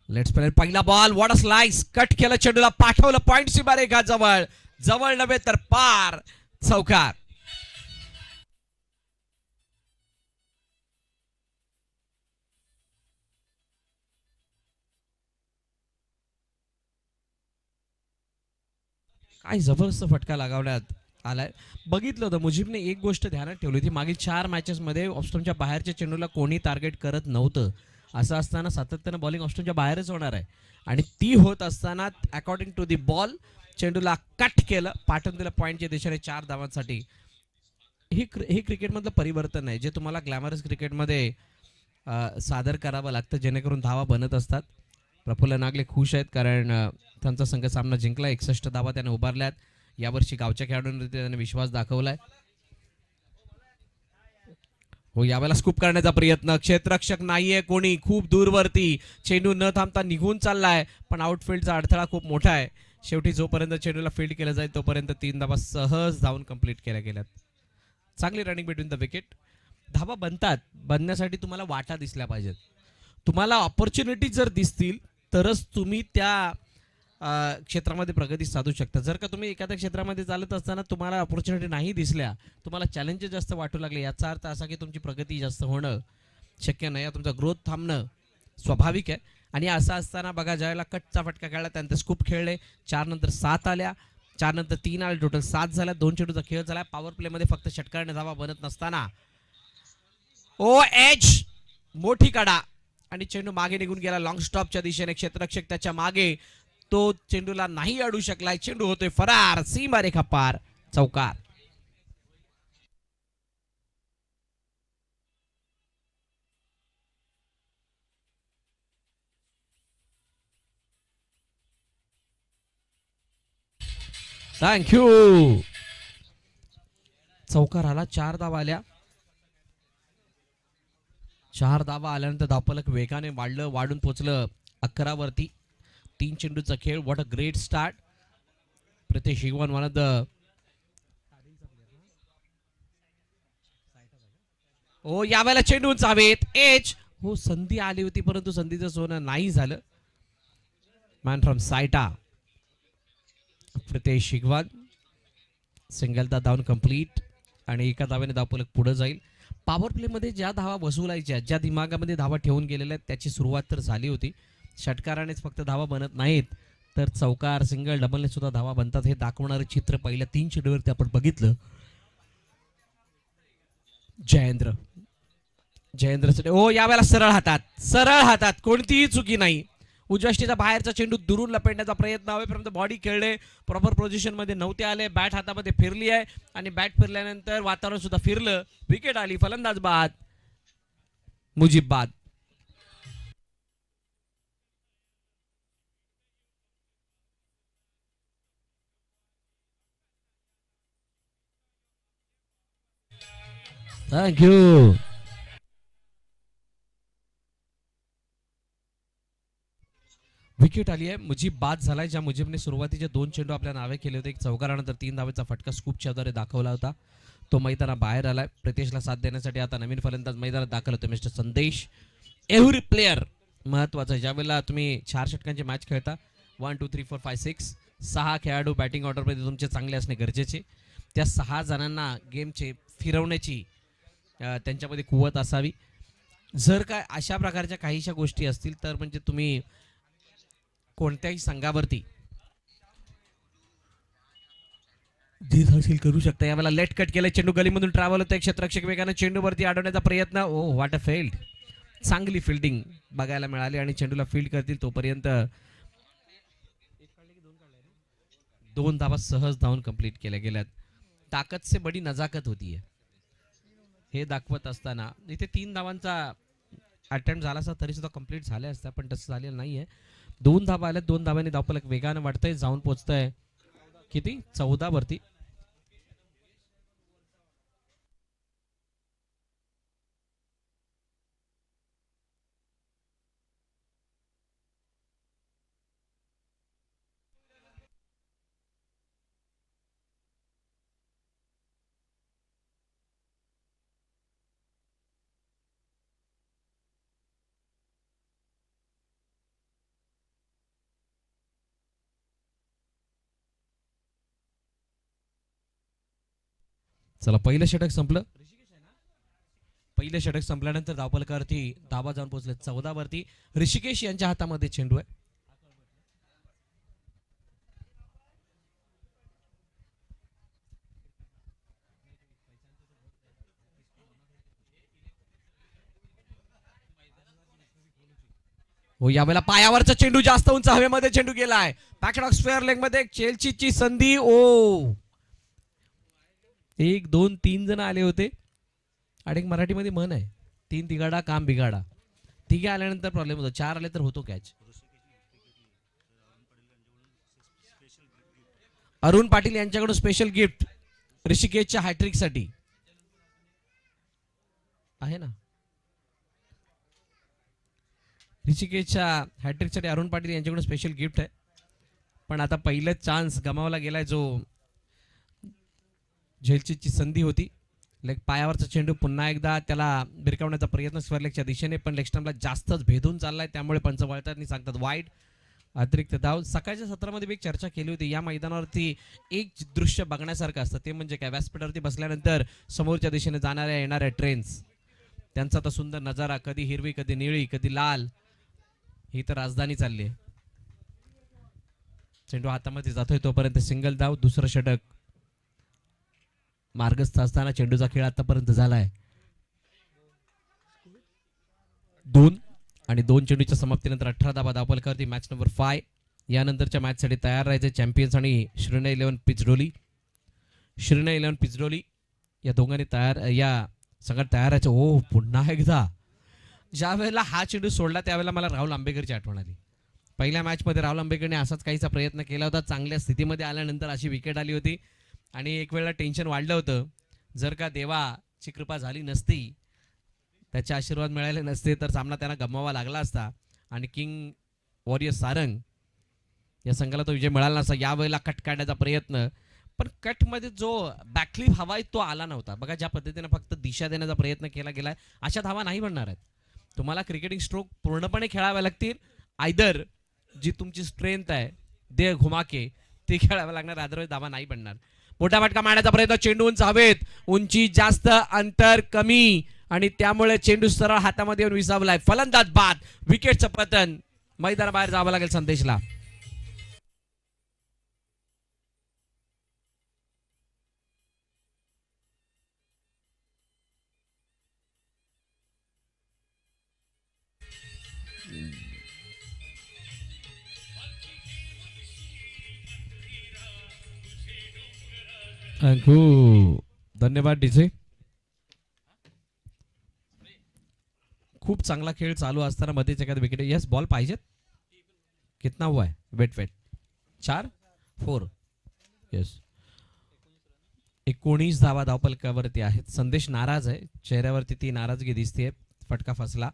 Let's play पहिला ball what a slice cut केलं चेंडूला पाठवलं पॉइंट सीमारेखा जवळ जवळ नव्हे तर पार चौकार. काय जबरदस्त फटका लगावण्यात आलाय. बघितलं होतं मुजीबने एक गोष्ट ध्यानात ठेवली होती मागील 4 मॅचेसमध्ये ऑस्ट्रेलियाच्या बाहेरच्या चेंडूला कोणी टार्गेट करत नव्हतं. असं असताना सातत्यानं बॉलिंग ऑस्ट्रेलियाच्या बाहेरच होणार आहे आणि ती होत असताना अकॉर्डिंग टू दी बॉल चेंडूला कट केलं पाठवून दिलं पॉईंटच्या दिशेने 4 धावांसाठी. हे क्रिकेटमधलं परिवर्तन आहे जे तुम्हाला ग्लॅमरस क्रिकेटमध्ये सादर करावं लागतं जेणेकरून धावा बनत असतात. प्रफुल्ल नागले खुश आहेत कारण त्यांचा संघ सामना जिंकला 61 धावा त्याने उभारल्यात. यावर्षी गावच्या खेळाडूंनी त्याने विश्वास दाखवलाय. हो यावेळेला स्कूप करण्याचा प्रयत्न क्षेत्ररक्षक नाहीये कोणी खूप दूरवरती चेंडू न थांबता निघून चाललाय पण आउटफील्डचा अडथळा खूप मोठा आहे. शेवटी जोपर्यंत चेंडूला फील्ड केलं जाईल तोपर्यंत 3 धावा सहज धावून कंप्लीट केल्या गेल्यात. चांगली रनिंग बिटवीन द विकेट. धावा बनतात बनण्यासाठी तुम्हाला वाटा दिसल्या पाहिजेत. तुम्हाला ऑपॉर्च्युनिटी जर दिसतील तरच तुम्ही त्या क्षेत्रामध्ये प्रगती साधू शकता. जर का तुम्ही एखाद्या क्षेत्रामध्ये चालत असताना तुम्हाला ऑपॉर्च्युनिटी नाही दिसल्या तुम्हाला चॅलेंजेस जास्त वाटू लागले याचा अर्थ असा की तुमची प्रगती जास्त होणं शक्य नाही. तुमचा ग्रोथ थांबणं स्वाभाविक आहे. आणि असं असताना बघा ज्यावेळेला कटचा फटका खेळला त्यानंतर स्कूप खेळले 4 नंतर 7 आल्या 4 नंतर 3 आले टोटल 7 झाल्या 2 चेंडूचा खेळ झाला. पॉवर प्लेमध्ये फक्त षटकाराने धावा बनत नसताना ओ एच मोठी कडा आणि चेंडू मागे निघून गेला लॉंग स्टॉपच्या दिशेने. क्षेत्ररक्षक त्याच्या मागे तो चेंडूला नाही अडू शकलाय. चेंडू होतोय फरार सीमारेखा पार चौकार. थँक्यू. चौकार आला 4 धावा आल्या. 4 धावा आल्यानंतर धावफलक वेगाने वाढलं वाढून पोचलं 11 वरती. 3 चेंडूचा खेळ what a great start. Pritesh Shigwan one of the हो यावेळेला चेंडू चावेत एच हो संधी आली होती परंतु संधीचं सोनं नाही झालं. मॅन फ्रॉम सायटा प्रितेश शिगवान सिंगलदा धावून कंप्लीट आणि एका धाव्याने धावफलक पुढे जाईल. पॉवर प्लेमध्ये ज्या धावा वसुलायच्या ज्या दिमागामध्ये धावा ठेवून गेलेल्या आहेत त्याची सुरुवात तर झाली होती. षटकारानेच फक्त धावा बनत नाहीत तर चौकार सिंगल डबलने सुद्धा धावा बनतात हे दाखवणारे चित्र पहिल्या 3 चेंडूवरती आपण बघितलं. जयेंद्र जयेंद्र हो यावेळेला सरळ हातात कोणतीही चुकी नाही. उजव्या बाहेरचा चेंडू दुरून लपेटण्याचा प्रयत्न होईपर्यंत बॉडी खेळले प्रॉपर पोझिशन मध्ये नव्हते आले. बॅट हातामध्ये फिरली आहे आणि बॅट फिरल्यानंतर वातावरण सुद्धा फिरलं. विकेट आली फलंदाज बाद मुजीब बाद. थँक्यू. विकेट आली आहे मुजीब बाद झालाय. ज्या मुजीबने सुरुवातीचे 2 चेंडू आपल्या नावे केले होते एक चौकारानंतर 3 धावेचा फटका स्कूपच्या द्वारे दाखवला होता तो मैदाना बाहेर आलाय. प्रितेशला साथ देण्यासाठी आता नवीन फलंदाज मैदानात दाखल होते मिस्टर संदेश. एव्हरी प्लेयर महत्वाचं. ज्यावेळेला तुम्ही 4 षटकांची मॅच खेळता 1 2 3 4 5 6 6 खेळाडू बॅटिंग ऑर्डरमध्ये तुमचे चांगले असणे गरजेचे. त्या 6 जणांना गेमचे फिरवण्याची त्यांच्यामध्ये कुवत असावी. जर काय अशा प्रकारच्या काहीशा गोष्टी असतील तर म्हणजे तुम्ही कोणत्याही संघावरती जीत हासिल करू शकता. यावेळेला लेट कट केलं चेंडू गलीमधून ट्रॅव्हल होतं. क्षेत्ररक्षक वेगाने चेंडूवरती अडवण्याचा प्रयत्न ओ व्हॉट अ फेल्ड. चांगली फिल्डिंग बघायला मिळाली आणि चेंडूला फील्ड करतील तोपर्यंत 2 धावा सहज धावून कंप्लीट केल्या गेल्यात. ताकद से बडी नजाकत होती हे दाखवत असताना इथे 3 धावांचा अटेम्प्ट झाला असता तरी सुद्धा कंप्लीट झाले असता पण तसं झालेलं नाहीये. 2 धावा आल्या 2 धाव्यांनी धावफलक वेगानं वाढतंय जाऊन पोचतंय किती 14 वरती. चला पहिलं षटक संपलं. पहिलं षटक संपल्यानंतर धावफलकावरती धावा जाऊन पोहोचले 14 वरती. ऋषिकेश यांच्या हातामध्ये चेंडू आहे. हो यावेळेला पायावरचा चेंडू जास्त उंच हवेमध्ये चेंडू गेलाय. बॅकहँड स्क्वेअर लेग मध्ये चेल्सीची संधी. ओ 1 2 3 जण आले होते आणि एक मराठीमध्ये म्हण आहे 3 तिगाडा काम बिगाडा. तिघे आल्यानंतर प्रॉब्लेम होतो, 4 आले तर होतो कॅच. अरुण पाटील यांच्याकडून स्पेशल गिफ्ट ऋषिकेशच्या हॅट्रिक साठी आहे ना. ऋषिकेशच्या हॅट्रिकसाठी अरुण पाटील यांच्याकडून स्पेशल गिफ्ट आहे. पण आता पहिलाच चान्स गमावला गेलाय जो झेलचीची संधी होती. लेग पायावरचा चेंडू पुन्हा एकदा त्याला भिरकावण्याचा प्रयत्न स्क्वेअरलेगच्या दिशेने, पण लेग स्टंपला जास्तच भेदून चाललाय, त्यामुळे पंच वळताना सांगतात वाईड. अतिरिक्त धाव. सकाळच्या सत्रामध्ये एक चर्चा केली होती या मैदानावरती एक दृश्य बघण्यासारखं असतं, ते म्हणजे काय, व्यासपीठावरती बसल्यानंतर समोरच्या दिशेने जाणाऱ्या येणाऱ्या ट्रेन्स, त्यांचा तर सुंदर नजारा, कधी हिरवी कधी निळी कधी लाल. ही तर राजधानी चालली आहे. चेंडू हातामध्ये जातोय तोपर्यंत सिंगल धाव. दुसरं षटक मार्गस्थ असताना चेंडूचा खेळ आतापर्यंत झालाय 2 आणि 2 चेंडूच्या समाप्तीनंतर 18 धावा धावफलकावरती. Match number 5. यानंतरच्या मॅचसाठी तयार राहायचे चॅम्पियन्स आणि श्रीनय 11 पिचडोली. श्रीनय 11 पिचडोली या दोघांनी या संघात तयार राहायचं. ओ पुन्हा एकदा ज्या वेळेला हा चेंडू सोडला त्यावेळेला मला राहुल आंबेकरची आठवण आली. पहिल्या मॅचमध्ये राहुल आंबेकरने असाच काहीचा प्रयत्न केला होता. चांगल्या स्थितीमध्ये आल्यानंतर अशी विकेट आली होती आणि एक वेळेला टेन्शन वाढलं होतं. जर का देवाची कृपा झाली नसती, त्याचे आशीर्वाद मिळाले नसते, तर सामना त्यांना गमवावा लागला असता आणि किंग वॉरियर सारंग या संघाला तो विजय मिळाला नसता. यावेळेला कट काढण्याचा प्रयत्न, पण कटमध्ये जो बॅकफ्लिप हवा आहे तो आला नव्हता. बघा ज्या पद्धतीने फक्त दिशा देण्याचा प्रयत्न केला गेलाय, अशा धावा नाही बनणार आहेत. तुम्हाला क्रिकेटिंग स्ट्रोक पूर्णपणे खेळावे लागतील. आयदर जी तुमची स्ट्रेंथ आहे दे घुमाके ते खेळावं लागणार, अदरवाईज धावा नाही बनणार. मोठा फटका मारण्याचा प्रयत्न, चेंडू उंच हवेत, उंची जास्त अंतर कमी आणि त्यामुळे चेंडू सरळ हातामध्ये येऊन विसावलाय. फलंदाज बाद. विकेटचं पतन. मैदानाबाहेर जावं लागेल संदेशला. धन्यवाद डीजे. खूप चांगला खेळ चालू असताना मध्येच एखादा विकेट. यस बॉल पाहिजेत. कितना हुआ है? वेट 4 4. यस 19 धावा धावफलकावरती आहेत. संदेश नाराज आहे, चेहऱ्यावरती ती नाराजगी दिसते. फटका फसला.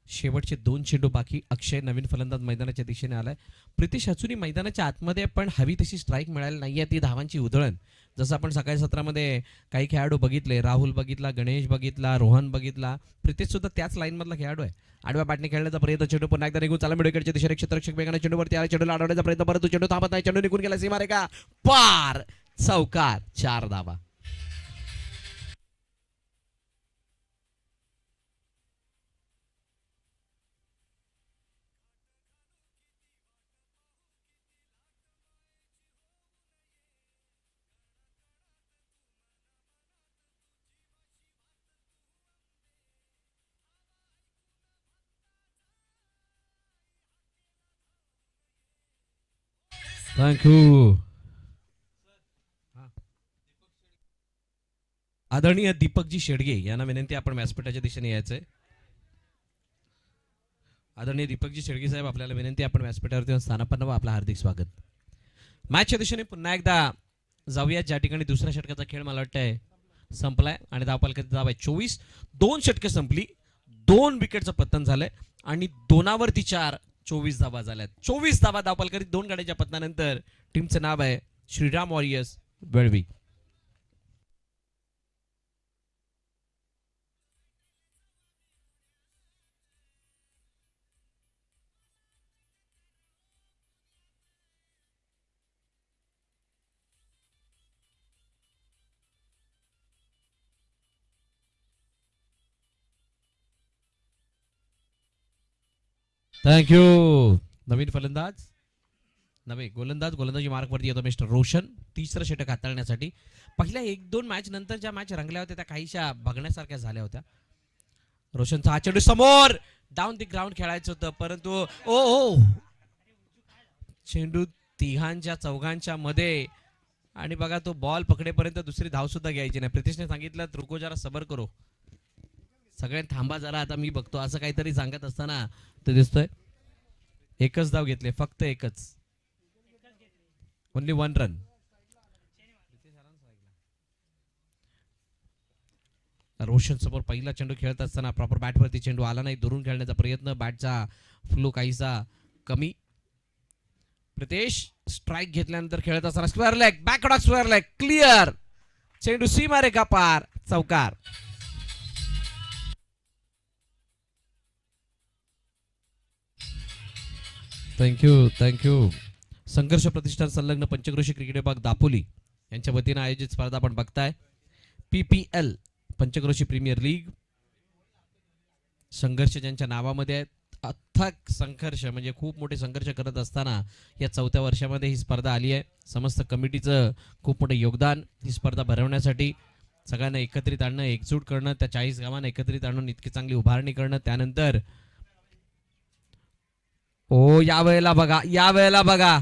शेवटचे 2 चेंडू बाकी. अक्षय नवीन फलंदाज मैदानाच्या दिशेने आलाय. प्रितेश अचुरी मैदानाच्या आतमध्ये, पण हवी तशी स्ट्राईक मिळाली नाहीये. ती धावांची उधळण, जसं आपण सकाळी सत्रामध्ये काही खेळाडू बघितले, राहुल बघितला, गणेश बघितला, रोहन बघितला, प्रितेश सुद्धा त्याच लाईन मधला खेळाडू आहे. आडव्या बॅटने खेळण्याचा प्रयत्न, चेंडू पुन्हा एकदा निघून चाला मिडविकेटच्या दिशेने. क्षेत्ररक्षक वेगाने चेंडूवरती आला, चेंडूला अडवण्याचा प्रयत्न, परंतु चेंडू थांबत नाही. चेंडू निघून गेला सीमारेखा पार. चौकार. 4 धावा. थँक्यू. आदरणीय दीपकजी शेडगे यांना विनंती, आपण व्यासपीठाच्या दिशेने यायचंय. आदरणीय दीपकजी शेडगे साहेब, आपल्याला विनंती, आपण व्यासपीठावरती स्थानापन्न व आपलं हार्दिक स्वागत. मॅचच्या दिशेने पुन्हा एकदा जाऊया, ज्या ठिकाणी दुसऱ्या षटकाचा खेळ मला वाटतंय संपलाय आणि धावफलकाची धाव आहे 24. 2 षटके संपली, 2 विकेटचं पतन झालंय आणि 2वरती 4. 24 धावा झाल्यात. 24 धावा धावफलकात 2 गाड्यांच्या पतनानंतर टीमचं नाव आहे श्रीराम वॉरियर्स बेळवी. थँक्यू. नवीन फलंदाज नव्हे गोलंदाजी मार्कवरती येतो मिस्टर रोशन, तिसरं षटक हाताळण्यासाठी. पहिल्या 1-2 मॅच नंतर ज्या मॅच रंगल्या होत्या त्या काहीशा बघण्यासारख्या झाल्या होत्या. रोशनचा हा चेंडू समोर डाऊन दी ग्राउंड खेळायचं होतं, परंतु ओ चेंडू तिघांच्या चौघांच्या मध्ये आणि बघा तो बॉल पकडेपर्यंत दुसरी धाव सुद्धा घ्यायची नाही. प्रितेशने सांगितलं रुको जरा सबर करो, सगळ्यांनी थांबा जरा, आता मी बघतो, असं काहीतरी सांगत असताना ते दिसतोय. एकच धाव घेतले, फक्त एकच, ओनली 1 रन. रोशन समोर पहिला चेंडू खेळत असताना प्रॉपर बॅटवरती चेंडू आला नाही, दुरून खेळण्याचा प्रयत्न, बॅटचा फ्लो काहीसा कमी. प्रितेश स्ट्राईक घेतल्यानंतर खेळत असताना square leg, backward square leg, clear, चेंडू सीमा रेखा पार, चौकार. थँक्यू. संघर्ष प्रतिष्ठान संलग्न पंचक्रोशी क्रिकेट विभाग दापोली यांच्या वतीनं आयोजित स्पर्धा आपण बघताय. PPL Panchkroshi premier league. संघर्ष ज्यांच्या नावामध्ये आहेत, अथक संघर्ष म्हणजे खूप मोठे संघर्ष करत असताना या 4थ्या वर्षामध्ये ही स्पर्धा आली आहे. समस्त कमिटीचं खूप मोठं योगदान ही स्पर्धा भरवण्यासाठी, सगळ्यांना एकत्रित आणणं, एकजूट करणं, त्या 40 गावांना एकत्रित आणून इतकी चांगली उभारणी करणं. त्यानंतर यावेळेला बघा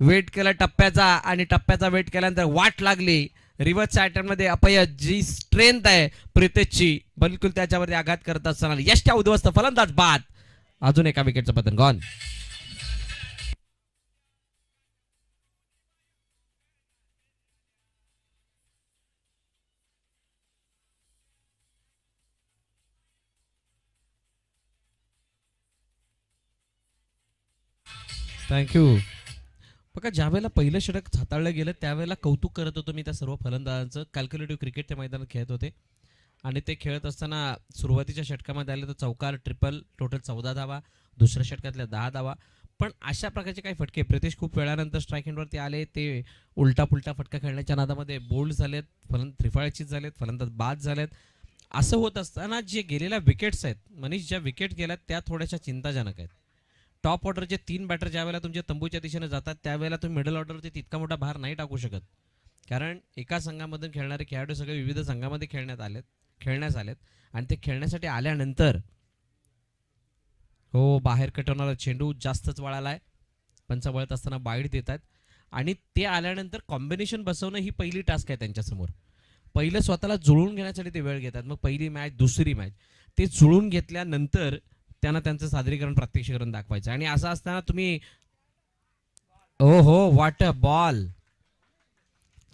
वेट केला टप्प्याचा, आणि टप्प्याचा वेट केल्यानंतर वाट लागली रिव्हर्स अटॅम्प्ट मध्ये अपयश. जी स्ट्रेंथ आहे प्रितेशची, बिलकुल त्याच्यावरती आघात करत असताना यष्टया उद्ध्वस्त, फलंदाज बाद, अजून एका विकेटचं पतन गॉन. थँक्यू. बघा ज्यावेळेला पहिलं षटक हाताळलं गेलं त्यावेळेला कौतुक करत होतो मी त्या सर्व फलंदाजांचं. कॅल्क्युलेटिव्ह क्रिकेट त्या मैदानात खेळत होते आणि ते खेळत असताना सुरुवातीच्या षटकामध्ये आले तर चौकार, ट्रिपल, टोटल 14 धावा, दुसऱ्या षटकातल्या 10 धावा. पण अशा प्रकारचे काही फटके प्रितेश खूप वेळानंतर स्ट्राईक एंडवरती आले, ते उलटा पुलटा फटका खेळण्याच्या नादामध्ये बोल्ड झालेत, त्रिफळाचीत झालेत, फलंदाज बाद झालेत. असं होत असताना जे गेलेल्या विकेट्स आहेत, मनीष, ज्या विकेट गेल्यात त्या थोड्याशा चिंताजनक आहेत. टॉप ऑर्डरचे 3 बॅटर ज्या वेळेला तुमच्या तंबूच्या दिशेने जातात त्यावेळेला तुम्ही मिडल ऑर्डरवरती तितका मोठा भार नाही टाकू शकत, कारण एका संघामधून खेळणारे खेळाडू सगळे विविध संघामध्ये खेळण्यास आलेत आणि ते खेळण्यासाठी आल्यानंतर बाहेर कटवणारा चेंडू जास्तच वळालाय. पंच वळत असताना बाईट देत आहेत आणि ते आल्यानंतर कॉम्बिनेशन बसवणं ही पहिली टास्क आहे त्यांच्यासमोर. पहिलं स्वतःला जुळून घेण्यासाठी ते वेळ घेतात, मग पहिली मॅच, दुसरी मॅच, ते जुळून घेतल्यानंतर त्यांना त्यांचं सादरीकरण प्रात्यक्षिकरण दाखवायचं. आणि असं असताना तुम्ही व्हॉट अ बॉल,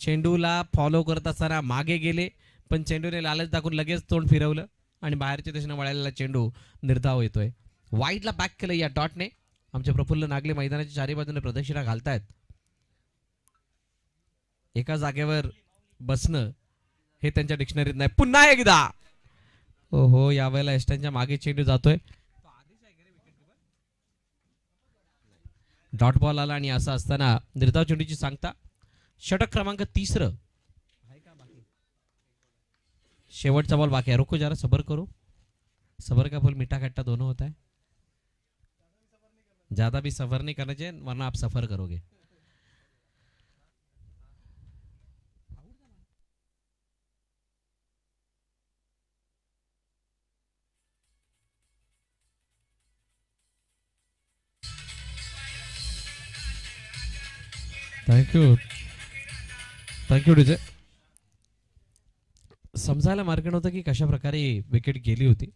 चेंडूला फॉलो करत असताना मागे गेले, पण चेंडूने लालच दाखवून लगेच तोंड फिरवलं आणि बाहेरच्या दिशेने वळालेला चेंडू निर्धाव येतोय. वाईडला बॅक केलं या डॉटने. आमचे प्रफुल्ल नागले मैदानाच्या चारी बाजूने प्रदक्षिणा घालतायत. एका जागेवर बसणं हे त्यांच्या डिक्शनरीत नाही. पुन्हा एकदा यावेळेला एस्टनच्या मागे चेंडू जातोय, डॉट बॉल आला आणि असं असताना निर्धाव चेंडूची सांगता. षटक क्रमांक 3, शेवटचा बॉल बाकी आहे. रुको जरा, सबर करो, सबर का फल मीठा खट्टा दोनों होता है, ज्यादा भी सफर नहीं करना चाहिए वरना आप सफर करोगे. Thank you DJ. समजायला मार्ग नव्हतं की कशा प्रकारे विकेट गेली होती.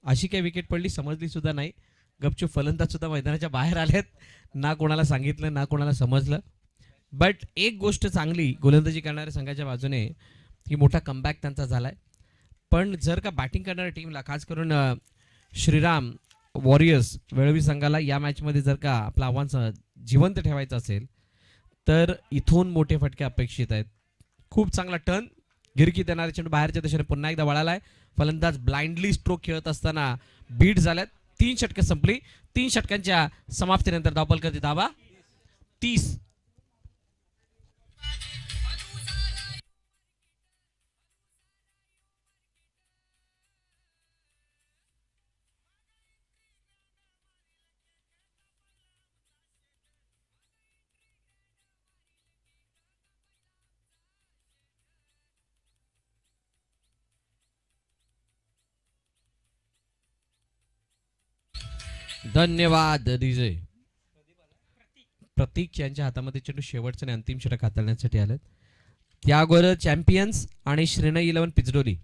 अशी काही विकेट पडली समजली सुद्धा नाही. गपचूप फलंदाज सुद्धा मैदानाच्या बाहेर आलेत, ना कोणाला सांगितलं ना कोणाला समजलं. बट एक गोष्ट चांगली गोलंदाजी करणाऱ्या संघाच्या बाजूने की मोठा कमबॅक त्यांचा झालाय. पण जर का बॅटिंग करणाऱ्या टीमला, खास करून श्रीराम वॉरियर्स वेळवी संघाला या मॅचमध्ये जर का आपलं आव्हान जिवंत ठेवायचं असेल तर इथून मोठे फटके अपेक्षित आहेत. खूप चांगला टर्न, गिरकी देणारे चेंडू बाहेरच्या दिशेने पुन्हा एकदा वळालाय. फलंदाज ब्लाइंडली स्ट्रोक खेळत असताना बीट झाल्यात. 3 षटके संपली. 3 षटकांच्या समाप्तीनंतर धावफलकाची धावा 30. धन्यवाद डीजे. प्रतीक यांच्या हातामध्ये चेंडू शेवटचं आणि अंतिम षटक हाताळण्यासाठी आलं. त्यावर चॅम्पियन्स आणि श्रीनय 11 पिचडोली.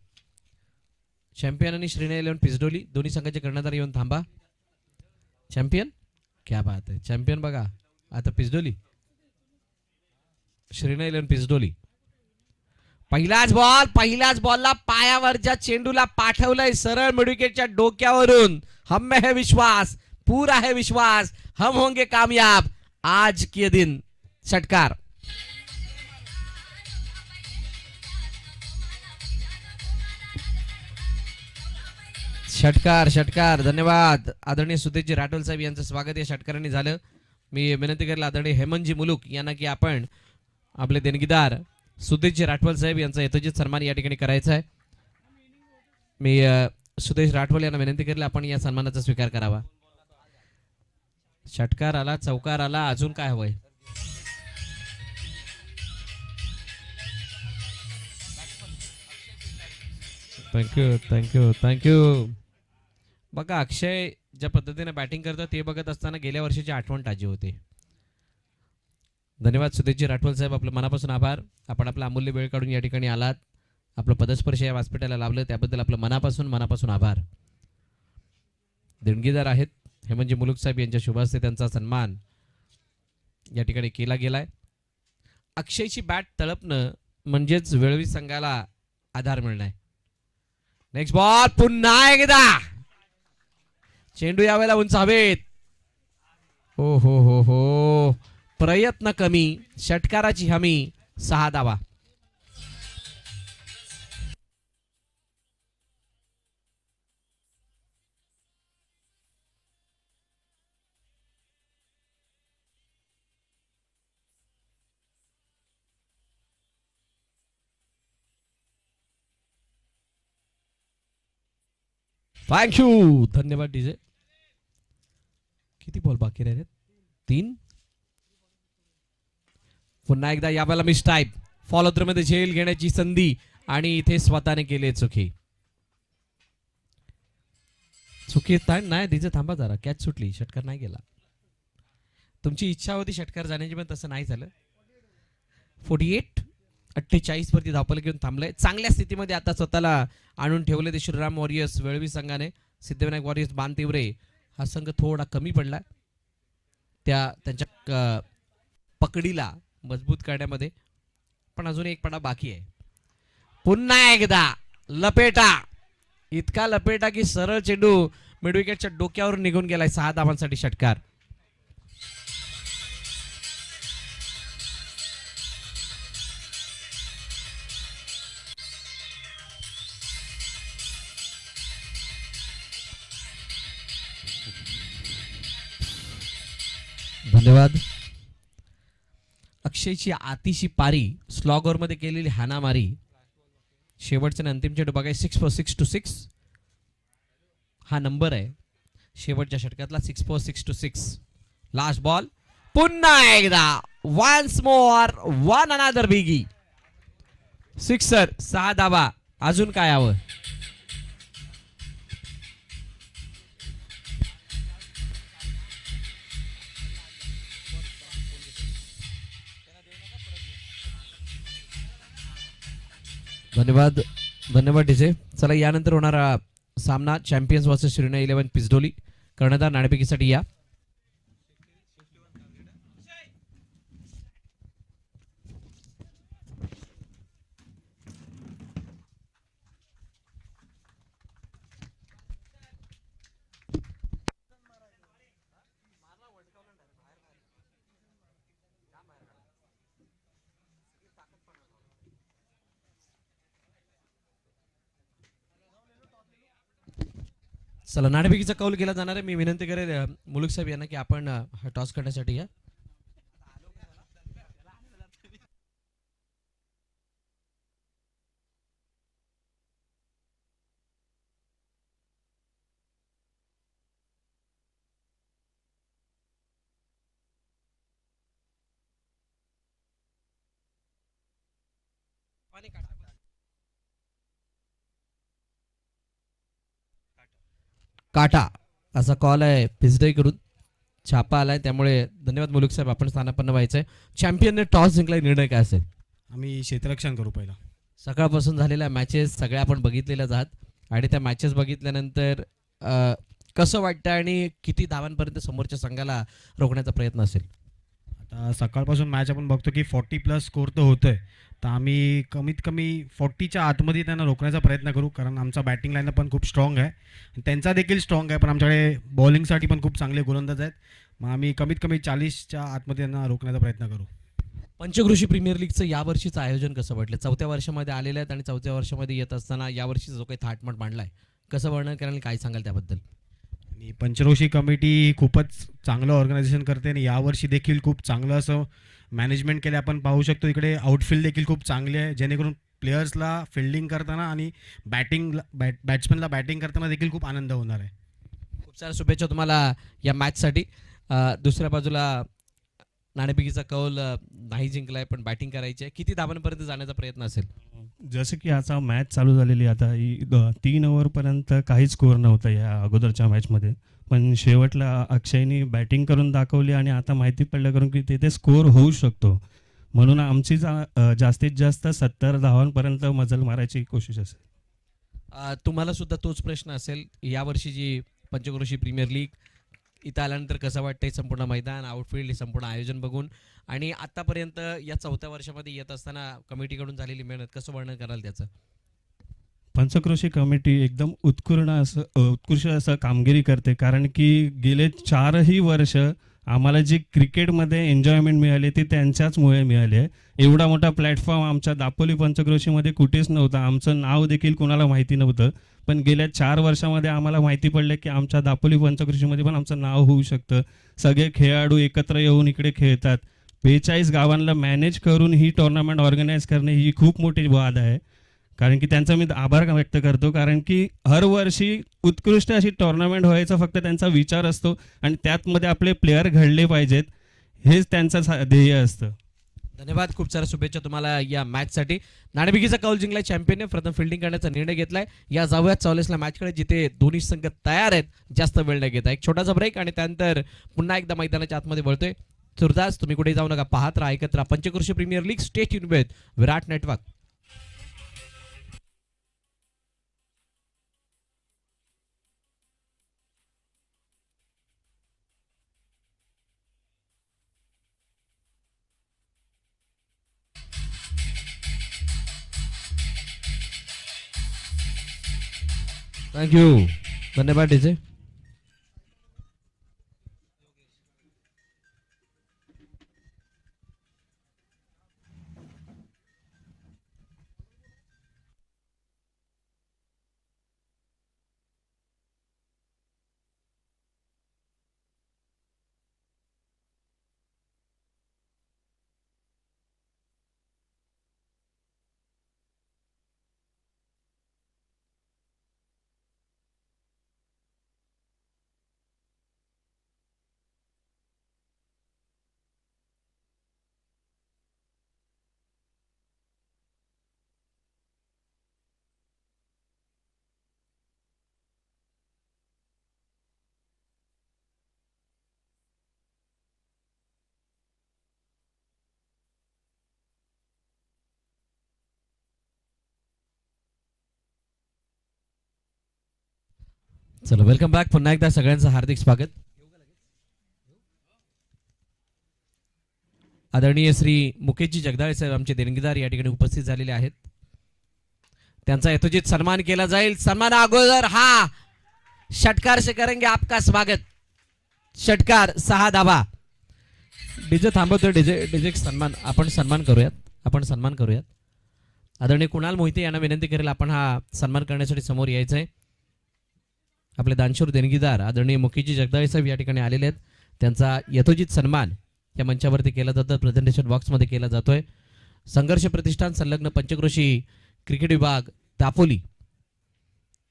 चॅम्पियन आणि श्रीनय 11 पिचडोली दोन्ही संघाचे कर्णधार येऊन थांबा. चॅम्पियन क्या बात आहे. चॅम्पियन बघा आता पिचडोली. श्रीनय 11 पिचडोली. पहिल्याच बॉलला पायावरच्या चेंडूला पाठवलंय सरळ मिडविकेटच्या डोक्यावरून. हम है विश्वास, पूरा है विश्वास, हम होंगे कामयाब आज के दिन. षटकार. षटकार षटकार. धन्यवाद आदरणीय सुदेशजी राठोल साहेब यांचं स्वागत या षटकारांनी झालं. मी विनंती करेल आदरणीय हेमंतजी मुलुक यांना की आपण आपले देणगीदार सुदेशजी राठोल साहेब यांचा यथोचित सन्मान या ठिकाणी करायचा आहे. मी सुदेश राठोल यांना विनंती करेल आपण या सन्मानाचा स्वीकार करावा. षटकार आला, चौकार आला, अजून काय हवंय. Thank you thank you thank you. बघा अक्षय ज्या पद्धतीने बॅटिंग करतो ते बघत असताना गेल्या वर्षीची आठवण ताजी होते. धन्यवाद सुदेशजी राठोल साहेब, आपलं मनापासून आभार. आपण आपला अमूल्य वेळ काढून या ठिकाणी आलात, आपलं पदस्पर्श या व्यासपीठाला लाभलं त्याबद्दल आपलं मनापासून आभार. देणगीदार आहेत हेमंतजी मुलुक साहेब यांच्या शुभ हस्ते त्यांचा सन्मान या ठिकाणी केला गेलाय. अक्षयची बॅट तळपणं म्हणजेच वेळवी संघाला आधार मिळणार. नेक्स्ट बॉल पुन्हा एकदा चेंडू यावेळेला उंच हवेत. हो हो हो हो. प्रयत्न कमी, षटकाराची हमी, 6 धावा. थँक्यू. धन्यवाद डीजे. किती बॉल बाकी राहिले? 3. पुन्हा एकदा यावेळेला मिस टाईप. फॉलो थ्रू मध्ये झेल घेण्याची संधी आणि इथे स्वतःने केले चुकी. चुकी नाही डीजे थांबा जरा. कॅच सुटली, षटकार नाही गेला. तुमची इच्छा होती षटकार जाण्याची पण तसं नाही झालं. 48 वरती धावपल घेऊन थांबलंय. चांगल्या स्थितीमध्ये आता स्वतःला आणून ठेवले ते श्रीराम वॉरियर्स वेळवी संघाने. सिद्धिविनायक वॉरियर्स बाणतिवरे हा संघ थोडा कमी पडला त्यांच्या पकडीला मजबूत करण्यामध्ये, पण अजून एक पडा बाकी आहे. पुन्हा एकदा लपेटा. इतका लपेटा की सरळ चेंडू मिडविकेटच्या डोक्यावर निघून गेलाय. 6 धावांसाठी षटकार. धन्यवाद. अक्षयची आतिशी पारी, स्लॉगर मध्ये केलेली हाणामारी, शेवटचा अंतिम चेंडू बघाय. 6 for 6 to 6 हा नंबर आहे शेवटच्या षटकातला. 6 for 6 to 6. लास्ट बॉल पुन्हा एकदा once more one another biggie. Sixer. 6 धावा. अजून काय हवं. धन्यवाद धन्यवाद डीजे. चला यानंतर होणारा सामना चॅम्पियन्स वर्सेस श्रीनय 11 पिचडोली. कर्णधार नाणेफेकीसाठी या. चला नाणेफेकीचा कौल केला जाणार आहे. मी विनंती करेल मुलुक साहेब यांना की आपण हा टॉस करण्यासाठी या. काटा. असा कॉल आहे भिजडईकडून, छापा आलाय, त्यामुळे धन्यवाद मुलुक साहेब, आपण स्थानापन्न व्हायचंय. चॅम्पियनने टॉस जिंकलाय, निर्णय काय असेल? आम्ही क्षेत्ररक्षण करू पहिला. सकाळपासून झालेल्या मॅचेस सगळ्या आपण बघितलेल्याच आहात आणि त्या मॅचेस बघितल्यानंतर कसं वाटतं आणि किती धावांपर्यंत समोरच्या संघाला रोखण्याचा प्रयत्न असेल? आता सकाळपासून मॅच आपण बघतो की 40+ स्कोर तर होतोय, तर आम्ही कमीत कमी 40च्या आतमध्ये त्यांना रोखण्याचा प्रयत्न करू, कारण आमचा बॅटिंग लाईन पण खूप स्ट्रॉंग आहे आणि त्यांचा देखील स्ट्रॉंग आहे, पण आमच्याकडे बॉलिंगसाठी पण खूप चांगले गोलंदाज आहेत. मग आम्ही कमीत कमी 40च्या आतमध्ये त्यांना रोखण्याचा प्रयत्न करू. पंचक्रोशी प्रीमियर लीगचं यावर्षीचं आयोजन कसं वाटलं? 4थ्या वर्षामध्ये आलेलं आहेत आणि 4थ्या वर्षामध्ये येत असताना यावर्षीचा जो काही थाटमाट मांडला आहे, कसं वर्णन कराल आणि काय सांगाल त्याबद्दल? आणि पंचक्रोशी कमिटी खूपच चांगलं ऑर्गनायझेशन करते आणि यावर्षी देखील खूप चांगलं असं मॅनेजमेंट केलं. आपण पाहू शकतो इकडे आउटफील्ड देखील खूप चांगले आहे, जेणेकरून प्लेयर्सला फिल्डिंग करताना आणि बॅट्समॅनला बॅटिंग करताना देखील खूप आनंद होणार आहे. खूप साऱ्या शुभेच्छा तुम्हाला या मॅचसाठी. दुसऱ्या बाजूला नाणेफेकीचा कौल नाही जिंकलाय, पण बॅटिंग करायची आहे. किती धावांपर्यंत जाण्याचा प्रयत्न असेल? जसं की आता मॅच चालू झालेली आता ही 3 ओव्हरपर्यंत काहीच स्कोअर नव्हता या अगोदरच्या मॅचमध्ये, पण शेवटला अक्षयनी बॅटिंग करून दाखवली आणि आता माहिती पडलं करून की तिथे स्कोअर होऊ शकतो, म्हणून आमची जास्तीत जास्त 70 धावांपर्यंत मजल मारायची कोशिश असेल. तुम्हाला सुद्धा तोच प्रश्न असेल. यावर्षी जी पंचक्रोशी प्रीमियर लीग इथं आल्यानंतर कसं वाटतंय संपूर्ण मैदान, आउटफील्ड, हे संपूर्ण आयोजन बघून, आणि आतापर्यंत या 4थ्या वर्षामध्ये येत असताना कमिटीकडून झालेली मेहनत कसं वर्णन कराल त्याचं? पंचक्रोशी कमिटी एकदम उत्कृष्ट असं कामगिरी करते, कारण की गेले 4ही वर्ष आम्हाला जी क्रिकेटमध्ये एन्जॉयमेंट मिळाली ती त्यांच्याचमुळे मिळाली आहे. एवढा मोठा प्लॅटफॉर्म आमच्या दापोली पंचक्रोशीमध्ये कुठेच नव्हता, आमचं नाव देखील कोणाला माहिती नव्हतं, पण गेल्या 4 वर्षामध्ये आम्हाला माहिती पडलं की आमच्या दापोली पंचक्रोशीमध्ये पण आमचं नाव होऊ शकतं. सगळे खेळाडू एकत्र येऊन इकडे खेळतात. 42 गावांना मॅनेज करून ही टुर्नामेंट ऑर्गनाईज करणे ही खूप मोठी बात आहे, कारण की त्यांचा मी आभार व्यक्त करतो, कारण की हर वर्षी उत्कृष्ट अशी टुर्नामेंट व्हायचा फक्त त्यांचा विचार असतो आणि त्यातमध्ये आपले प्लेयर घडले पाहिजेत, हेच त्यांचं ध्येय असतं. धन्यवाद, खूप साऱ्या शुभेच्छा तुम्हाला या मॅचसाठी. नाणेफेकीचा कौल जिंकलाय चॅम्पियनने, प्रथम फिल्डिंग करण्याचा निर्णय घेतलाय. या जाऊयात चौलेसला मॅचकडे, जिथे दोन्ही संघ तयार आहेत, जास्त वेळ न घेता एक छोटासा ब्रेक आणि त्यानंतर पुन्हा एकदा मैदानाच्या आतमध्ये वळतोय. सुरदास, तुम्ही कुठे जाऊ नका, पाहत राहा, ऐकत राहा Panchkroshi premier league. Stay tune with Virat network. Thank you, धन्यवाद डीजे. चलो, वेलकम बॅक. पुन्हा एकदा सगळ्यांचं हार्दिक स्वागत. आदरणीय श्री मुकेशजी जगदाळे साहेब आमचे देणगीदार या ठिकाणी उपस्थित झालेले आहेत. त्यांचा यथोचित सन्मान केला जाईल. सन्मान अगोदर हा षटकार से करेंगे आपका स्वागत. षटकार 6 धावा. डीजे थांबवतोय. डीजे सन्मान आपण सन्मान करूयात. आदरणीय कुणाल मोहिते यांना विनंती करेल आपण हा सन्मान करण्यासाठी समोर यायचंय. आपले दानशूर देणगीदार आदरणीय मुकेशजी जगदाळे साहेब या ठिकाणी आलेले आहेत. त्यांचा यथोचित सन्मान या मंचावरती केला जातो, प्रेझेंटेशन बॉक्समध्ये केला जातोय. संघर्ष प्रतिष्ठान संलग्न पंचक्रोशी क्रिकेट विभाग दापोली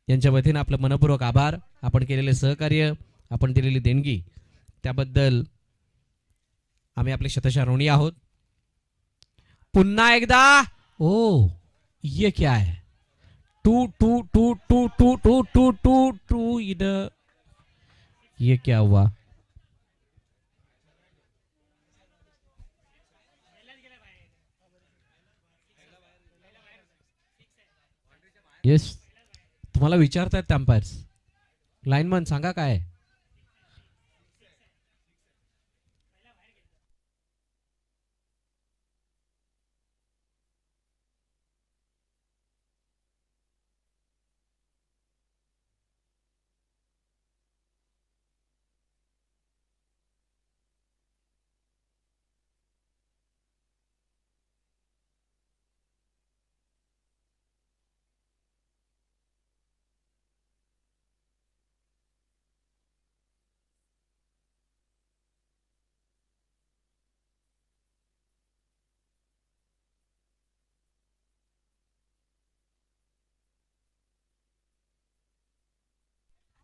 यांच्या वतीनं आपलं मनपूर्वक आभार. आपण केलेले सहकार्य, आपण दिलेली देणगी, त्याबद्दल आम्ही आपले शतशः ऋणी आहोत. पुन्हा एकदा ओ ये क्या है, टू टू टू टू टू टू टू टू टू इन ये क्या हुआ? येस, तुम्हाला विचारतायत अंपायर्स. लाईनमन सांगा काय आहे?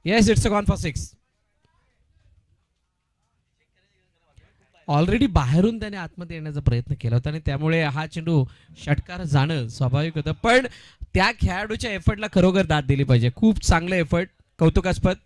Yes, it's a gone for 6. Already बाहेरून त्याने आतमध्ये येण्याचा प्रयत्न केला होता आणि त्यामुळे हा चेंडू षटकार जाणं स्वाभाविक होतं. पण त्या खेळाडूच्या एफर्टला खरोखर दाद दिली पाहिजे. खूप चांगलं एफर्ट, कौतुकास्पद.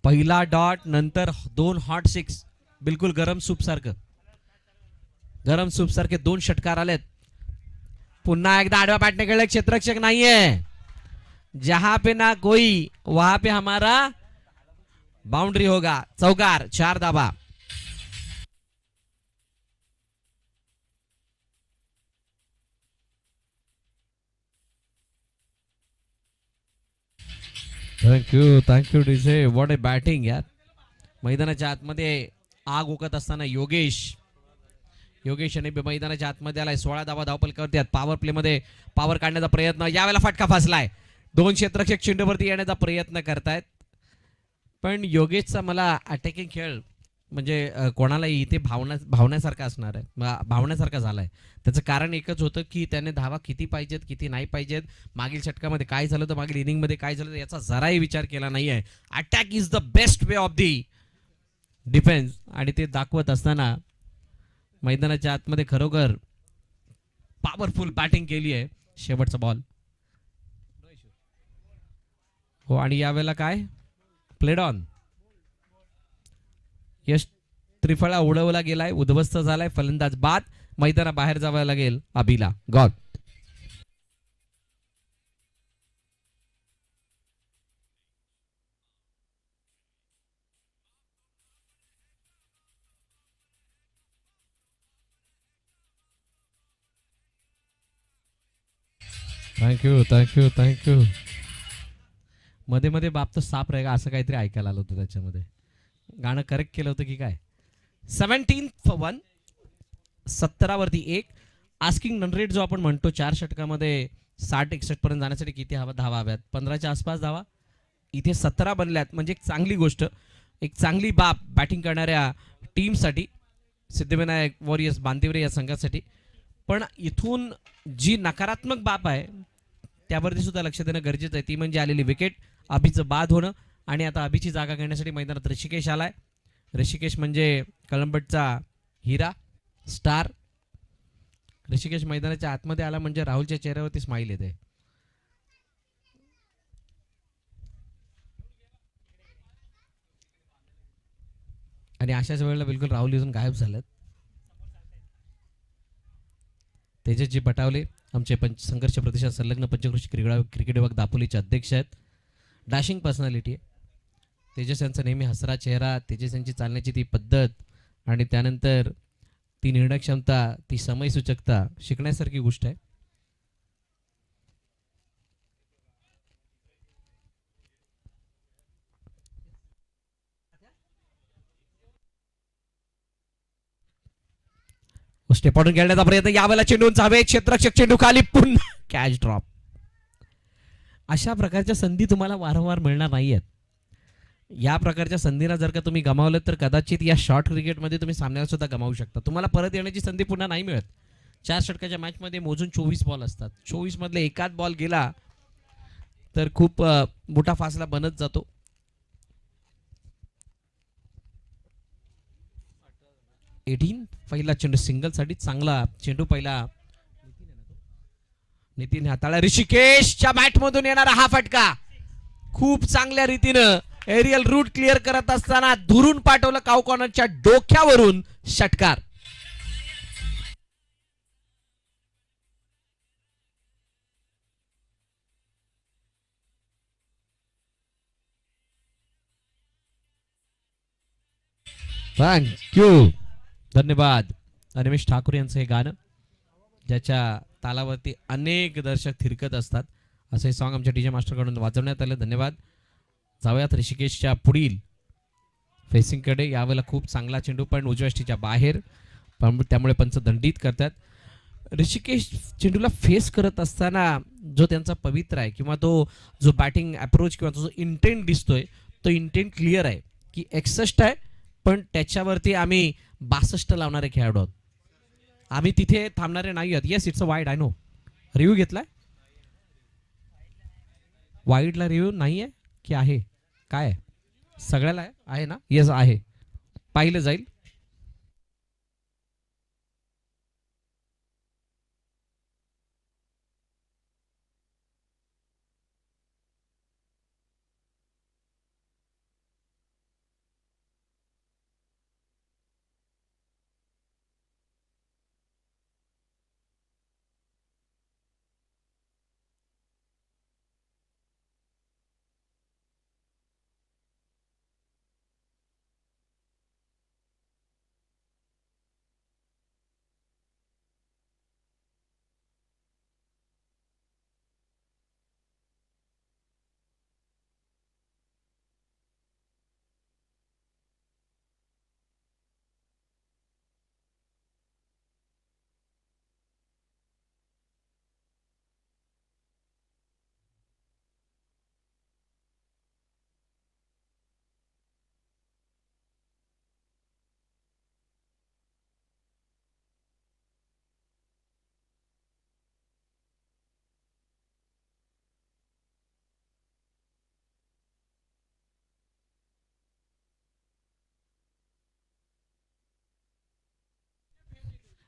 पहिला डॉट, नंतर 2 हॉट 6. बिलकुल गरम सूप सारखं, गरम सूप सारखे 2 षटकार आलेत. पुन्हा एकदा आडव्या बॅटने खेळले, क्षेत्ररक्षक नाहीये. जहां पे ना कोई वहां पे हमारा बाउंड्री होगा. चौकार, 4 धाबा. Thank you DJ. What a batting यार. मैदानाच्या आतमध्ये आग ओकत असताना योगेश आणि मैदानाच्या आतमध्ये आलाय. 16 धावा धावपलकावरती आहेत. पॉवर प्ले मध्ये पॉवर काढण्याचा प्रयत्न, यावेळेला फटका फसलाय. 2 क्षेत्ररक्षक चेंडूवरती येण्याचा प्रयत्न करतायत. पण योगेशचा मला अटॅकिंग खेळ म्हणजे कोणालाही इथे भावण्यासारखा असणार आहे, भावण्यासारखा झालाय. त्याचं कारण एकच होतं की त्याने धावा किती पाहिजेत किती नाही पाहिजेत, मागील षटकामध्ये काय झालं होतं, मागील इनिंगमध्ये काय झालं होतं याचा जराही विचार केला नाही आहे. Attack is the best way of the defence आणि ते दाखवत असताना मैदानाच्या आतमध्ये खरोखर पॉवरफुल बॅटिंग केली आहे. शेवटचा बॉल हो आणि यावेळेला काय प्लेड ऑन. यश त्रिफळा उडवला गेलाय, उद्ध्वस्त झालाय. फलंदाज बाद. मैदानाबाहेर जावं लागेल अभिला. गॉड. थँक्यू. मध्ये मध्ये बाप तो साप रहेगा असं काहीतरी ऐकायला आलं होतं त्याच्यामध्ये. गाणं करेक्ट केलं होतं की काय. 17 for 1. 17 वरती 1. आस्किंग रन रेट जो आपण म्हणतो 4 षटकामध्ये 60-61 पर्यंत जाण्यासाठी किती धावा हव्यात, 15च्या आसपास धावा. इथे 17 बनल्यात म्हणजे एक चांगली गोष्ट, एक चांगली बाब बॅटिंग करणाऱ्या टीमसाठी, सिद्धिविनायक वॉरियर्स बांदिवरे या संघासाठी. पण इथून जी नकारात्मक बाब आहे त्यावरती सुद्धा लक्ष देणं गरजेचं आहे. ती म्हणजे आलेली विकेट, अभिचं बाद होणं. आणि आता अभिची जागा घेण्यासाठी मैदानात ऋषिकेश आलाय. ऋषिकेश म्हणजे कळंबटचा हिरा, स्टार. ऋषिकेश मैदानाच्या आतमध्ये आला म्हणजे राहुलच्या चेहऱ्यावरती स्माईल येते. आणि अशाच वेळेला बिलकुल राहुल इथून गायब झालेत. तेजसजी पटावले आमचे संघर्ष प्रतिसाद संलग्न पंचक्रोशी क्रिकेट विभाग दापोलीचे अध्यक्ष आहेत. डॅशिंग पर्सनॅलिटी आहे तेजस यांचा, नेहमी हसरा चेहरा, तेजस यांची चालण्याची ती पद्धत आणि त्यानंतर ती निर्णय क्षमता, ती समयसूचकता शिकण्यासारखी गोष्ट आहे. स्टेपॉटून खेळण्याचा प्रयत्न, यावेळेला चेंडू जावे, क्षेत्ररक्षक चेंडू खाली, पुन्हा कॅच ड्रॉप. अशा प्रकारच्या संधी तुम्हाला वारंवार मिळणार नाहीयेत. या प्रकारच्या संधीला जर का तुम्ही गमावलं तर कदाचित या शॉर्ट क्रिकेटमध्ये तुम्ही सामन्याला सुद्धा गमावू शकता. तुम्हाला परत येण्याची संधी पुन्हा नाही मिळत. 4 षटकाच्या मॅचमध्ये मोजून 24 बॉल असतात. 24 मधले एकाच बॉल गेला तर खूप मोठा फासला बनत जातो. पहिला चेंडू सिंगलसाठी चांगला चेंडू पहिला नितीन हाताळा. ऋषिकेशच्या बॅटमधून येणारा हा फटका खूप चांगल्या रीतीनं एरियल रूट क्लिअर करत असताना दुरून पाठवलं काउ कॉर्नरच्या डोक्यावरून षटकार. थँक्यू, धन्यवाद. रमेश ठाकूर यांचं हे गाणं ज्याच्या तालावरती अनेक दर्शक थिरकत असतात असं हे सॉन्ग आमच्या डीजे मास्टरकडून वाजवण्यात आलं. धन्यवाद. जाऊयात ऋषिकेशच्या पुढील फेसिंगकडे. यावेळेला खूप चांगला चेंडू पण उजव्या यष्टीच्या बाहेर, पण त्यामुळे पंच दंडित करतात. ऋषिकेश चेंडूला फेस करत असताना जो त्यांचा पवित्र आहे किंवा तो जो बॅटिंग अप्रोच किंवा तो जो इंटेंट दिसतोय तो इंटेंट क्लिअर आहे की 61 आहे, पण त्याच्यावरती आम्ही 62 लावणारे खेळाडू आहोत. आम्ही तिथे थांबणारे नाही आहोत. Yes, it's a wide, I know. Review घेतलाय? वाईडला रिव्ह्यू नाही आहे की आहे? काय आहे? सगळ्याला आहे ना? येस आहे, पाहिलं जाईल.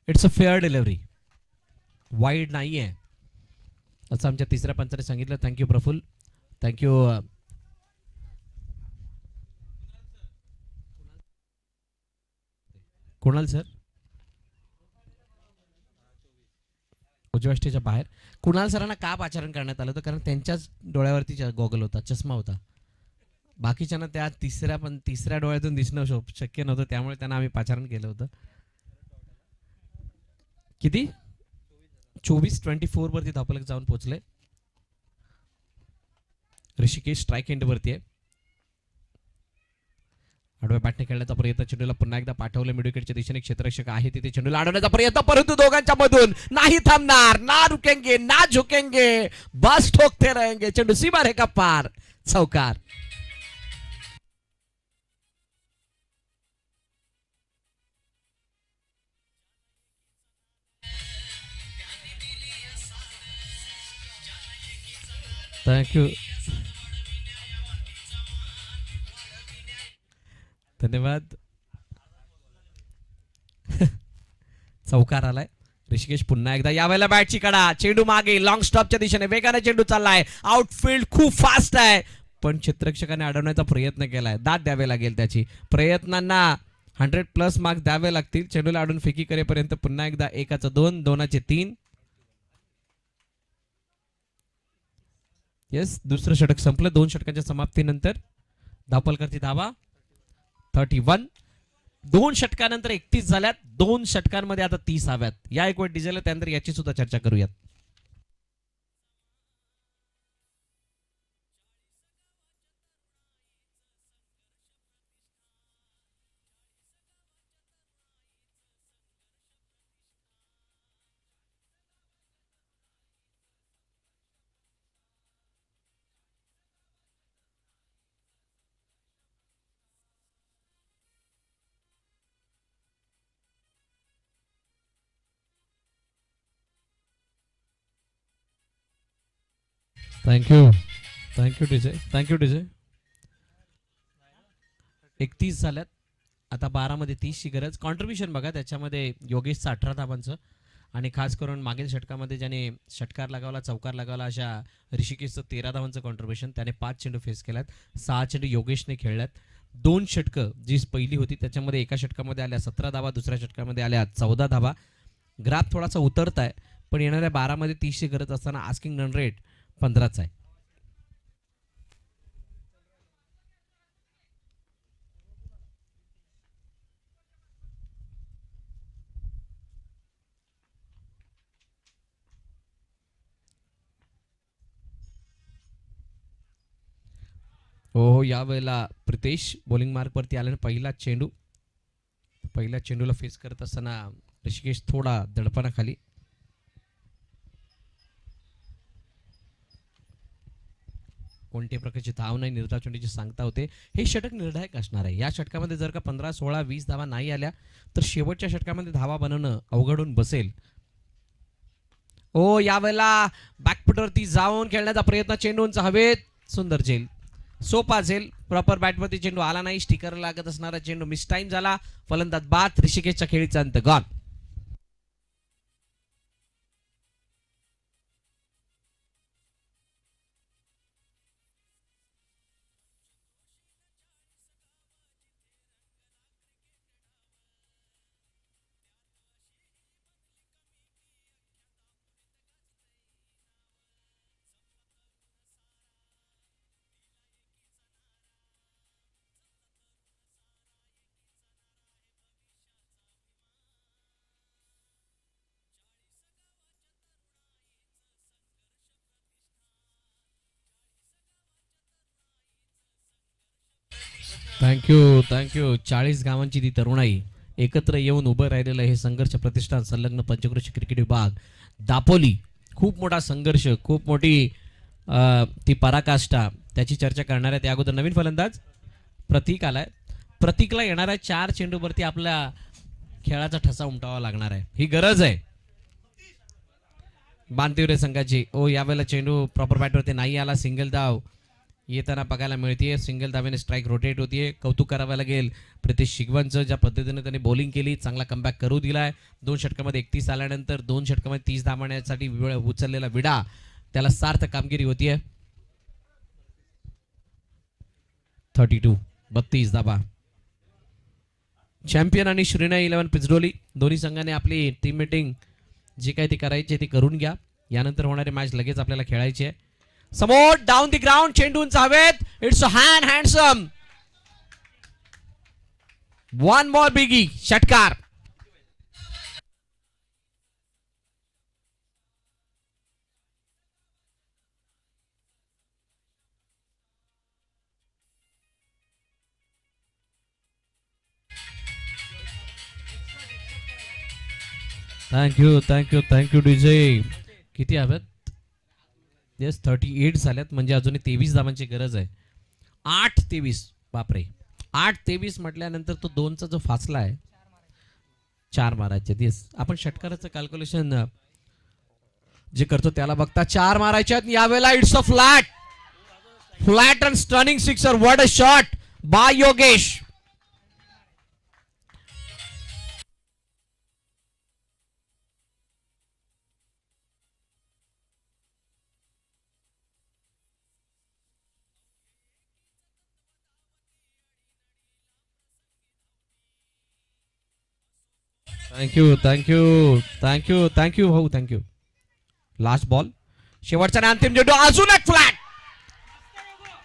It's a fair delivery, wide नाही आहे असं आमच्या तिसऱ्या पंचाने सांगितलं. Thank you Prafull, thank you. Kunal sir उजव्या यष्टीच्या बाहेर. कुणाल सरांना का पाचारण करण्यात आलं होतं? कारण त्यांच्याच डोळ्यावरती गॉगल होता, चष्मा होता. बाकीच्यांना त्या तिसऱ्या डोळ्यातून दिसणं शक्य नव्हतं, त्यामुळे त्यांना आम्ही पाचारण केलं होतं. किती? 24 वरती धावफलक जाऊन पोहोचले. ऋषिकेश स्ट्राईक एंड वरती आहे. आडव्या बॅटने खेळण्याचा प्रयत्न, चेंडूला पुन्हा एकदा पाठवलं मिडविकेटच्या दिशेने. क्षेत्ररक्षक आहे तिथे, चेंडूला अडवण्याचा प्रयत्न, परंतु दोघांच्या मधून नाही थांबणार, ना रुकेंगे ना झुकेंगे, बस ठोकते रहेंगे. चेंडू सीमा रेखा पार, चौकार. थँक्यू, धन्यवाद. चौकार आलाय. ऋषिकेश पुन्हा एकदा, यावेळेला बॅटची कडा, चेंडू मागे, लॉंग स्टॉपच्या दिशेने वेगाने चेंडू चाललाय. आउटफील्ड खूप फास्ट आहे, पण क्षेत्ररक्षकाने अडवण्याचा प्रयत्न केलाय. दाद द्यावे लागेल त्याची. प्रयत्नांना 100+ मार्क्स द्यावे लागतील. चेंडूला अडून फेकी करेपर्यंत पुन्हा एकदा 1चं 2, 2चे 3. येस, दुसरं षटक संपलं. 2 षटकांच्या समाप्तीनंतर धावफलकाची धावा 31. 2 षटकानंतर 31 झाल्यात. 2 षटकांमध्ये आता 30 हव्यात. या एक वेळ डिझेल, त्यानंतर याची सुद्धा चर्चा करूयात. थँक्यू थँक्यू डीजे 31 झाल्यात. आता 12 मध्ये 30ची गरज. कॉन्ट्रीब्युशन बघा त्याच्यामध्ये योगेशचा 18 धावांचं आणि खास करून मागील षटकामध्ये ज्याने षटकार लगावला चौकार लगावला अशा ऋषिकेशचं 13 धावांचं कॉन्ट्रीब्युशन. त्याने 5 चेंडू फेस केल्यात. 6 चेंडू योगेशने खेळल्यात. 2 षटकं जी पहिली होती त्याच्यामध्ये एका षटकामध्ये आल्या 17 धावा, दुसऱ्या षटकामध्ये आल्या 14 धावा. ग्राफ थोडासा उतरत आहे पण येणाऱ्या 12 मध्ये 30ची गरज असताना आस्किंग रन रेट 15च आहे. हो यावेळेला प्रितेश बॉलिंग मार्कवरती आल्याने पहिल्या चेंडूला फेस करत असताना ऋषिकेश थोडा दडपणाखाली. कोणत्याही प्रकारची धाव नाही, निर्धाव चेंडूची सांगता होते. हे षटक निर्णायक असणार आहे. या षटकामध्ये जर का 15, 16, 20 धावा नाही आल्या तर शेवटच्या षटकामध्ये धावा बनवणं अवघडून बसेल. ओ यावेळेला बॅकफुटवरती जाऊन खेळण्याचा प्रयत्न, चेंडू उंच हवेत, सुंदर झेल, सोपा झेल. प्रॉपर बॅटवरती चेंडू आला नाही. स्टिकर लागत असणारा चेंडू मिस टाइम झाला. फलंदाज बाद. ऋषिकेशच्या खेळीचा अंत. गॉन. थँक्यू 40 गावांची ती तरुणाई एकत्र येऊन उभं राहिलेलं हे संघर्ष प्रतिष्ठान संलग्न पंचक्रोशी क्रिकेट विभाग दापोली. खूप मोठा संघर्ष, खूप मोठी ती पराकाष्ठा, त्याची चर्चा करणार आहे. त्या अगोदर नवीन फलंदाज प्रतीक आलाय. प्रतीकला येणाऱ्या 4 चेंडूवरती आपल्या खेळाचा ठसा उमटावा लागणार आहे. ही गरज आहे बांतिवरे संघाची. ओ यावेळेला चेंडू प्रॉपर बॅटवरती नाही आला. सिंगल धाव येताना बघायला मिळते. सिंगल धावेने स्ट्राईक रोटेट होतीये. कौतुक करावं लागेल प्रितेश शिगवांचं, ज्या पद्धतीने त्यांनी बॉलिंग केली, चांगला कमबॅक करू दिलाय. 2 षटकामध्ये 31 आल्यानंतर 2 षटकामध्ये 30 धावण्यासाठी उचललेला विडा त्याला सार्थ कामगिरी होतीये. 32 धावा. चॅम्पियन आणि श्रीनय 11 पिचडोली दोन्ही संघाने आपली टीम मीटिंग जी काही ती करायची ती करून घ्या. यानंतर होणारे मॅच लगेच आपल्याला खेळायची आहे. समोर डाऊन दी ग्राउंड, चेंडू उंच हवेत. इट्स अ हँडसम 1 more बिगी षटकार. Thank you DJ. किती हवेत? येस 38 झाल्यात म्हणजे अजूनही 23 धावांची गरज आहे. 8-23 बापरे. 8-23 म्हटल्यानंतर तो 2चा जो फासला आहे 4 मारायचे. येस आपण षटकाराचं कॅल्क्युलेशन जे करतो त्याला बघता 4 मारायचे आहेत यावेळेला. It's a flat and stunning sixer. What a shot bye Yogesh. Thank you भाऊ थँक्यू. लास्ट बॉल, शेवटचा आणि अंतिम चेंडू. अजून एक फ्लॅट.